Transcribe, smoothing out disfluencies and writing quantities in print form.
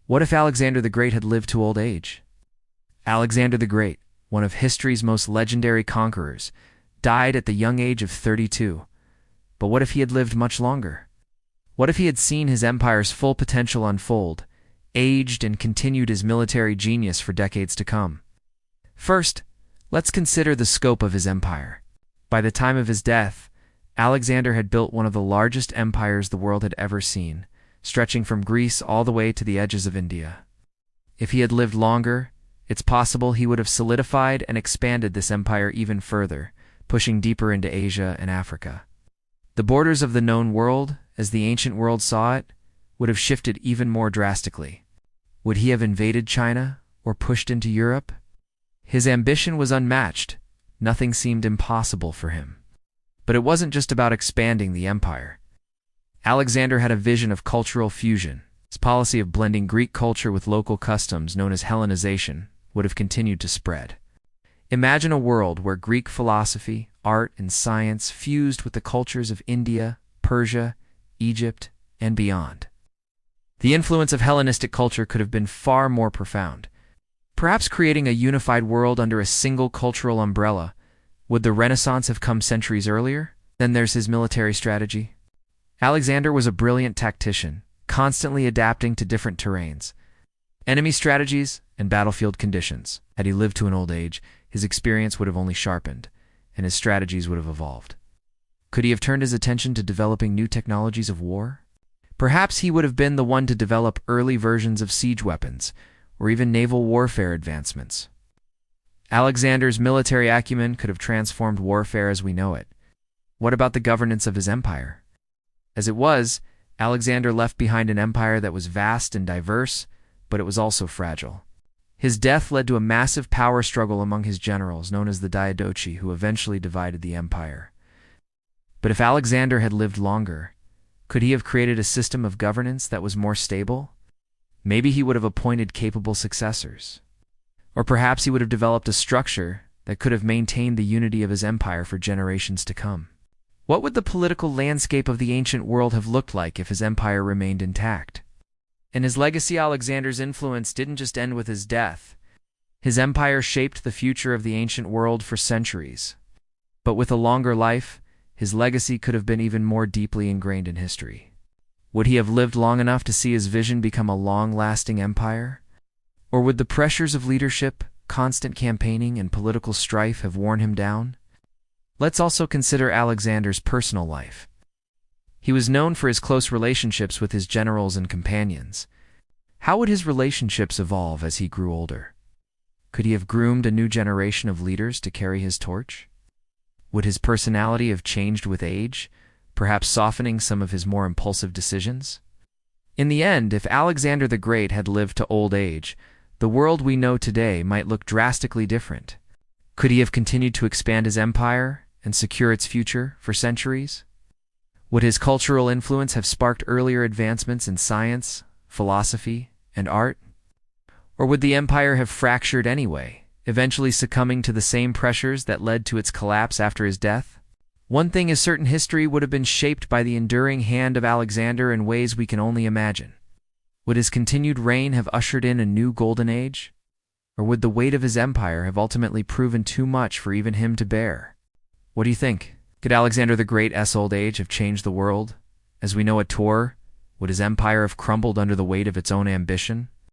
What if Alexander the Great had lived to old age? Alexander the Great, one of history's most legendary conquerors, died at the young age of 32. But what if he had lived much longer? What if he had seen his empire's full potential unfold, aged and continued his military genius for decades to come? First, let's consider the scope of his empire. By the time of his death, Alexander had built one of the largest empires the world had ever seen, stretching from Greece all the way to the edges of India. If he had lived longer, it's possible he would have solidified and expanded this empire even further, pushing deeper into Asia and Africa. The borders of the known world, as the ancient world saw it, would have shifted even more drastically. Would he have invaded China or pushed into Europe? His ambition was unmatched. Nothing seemed impossible for him. But it wasn't just about expanding the empire. Alexander had a vision of cultural fusion. His policy of blending Greek culture with local customs, known as Hellenization, would have continued to spread. Imagine a world where Greek philosophy, art, and science fused with the cultures of India, Persia, Egypt, and beyond. The influence of Hellenistic culture could have been far more profound. Perhaps creating a unified world under a single cultural umbrella. Would the Renaissance have come centuries earlier? Then there's his military strategy. Alexander was a brilliant tactician, constantly adapting to different terrains, enemy strategies, and battlefield conditions. Had he lived to an old age, his experience would have only sharpened, and his strategies would have evolved. Could he have turned his attention to developing new technologies of war? Perhaps he would have been the one to develop early versions of siege weapons, or even naval warfare advancements. Alexander's military acumen could have transformed warfare as we know it. What about the governance of his empire? As it was, Alexander left behind an empire that was vast and diverse, but it was also fragile. His death led to a massive power struggle among his generals, known as the Diadochi, who eventually divided the empire. But if Alexander had lived longer, could he have created a system of governance that was more stable? Maybe he would have appointed capable successors. Or perhaps he would have developed a structure that could have maintained the unity of his empire for generations to come. What would the political landscape of the ancient world have looked like if his empire remained intact? In his legacy, Alexander's influence didn't just end with his death. His empire shaped the future of the ancient world for centuries. But with a longer life, his legacy could have been even more deeply ingrained in history. Would he have lived long enough to see his vision become a long-lasting empire? Or would the pressures of leadership, constant campaigning, and political strife have worn him down? Let's also consider Alexander's personal life. He was known for his close relationships with his generals and companions. How would his relationships evolve as he grew older? Could he have groomed a new generation of leaders to carry his torch? Would his personality have changed with age, perhaps softening some of his more impulsive decisions? In the end, if Alexander the Great had lived to old age, the world we know today might look drastically different. Could he have continued to expand his empire and secure its future for centuries? Would his cultural influence have sparked earlier advancements in science, philosophy, and art? Or would the empire have fractured anyway, eventually succumbing to the same pressures that led to its collapse after his death? One thing is certain: history would have been shaped by the enduring hand of Alexander in ways we can only imagine. Would his continued reign have ushered in a new golden age? Or would the weight of his empire have ultimately proven too much for even him to bear? What do you think? Could Alexander the Great's old age have changed the world as we know it? Would his empire have crumbled under the weight of its own ambition?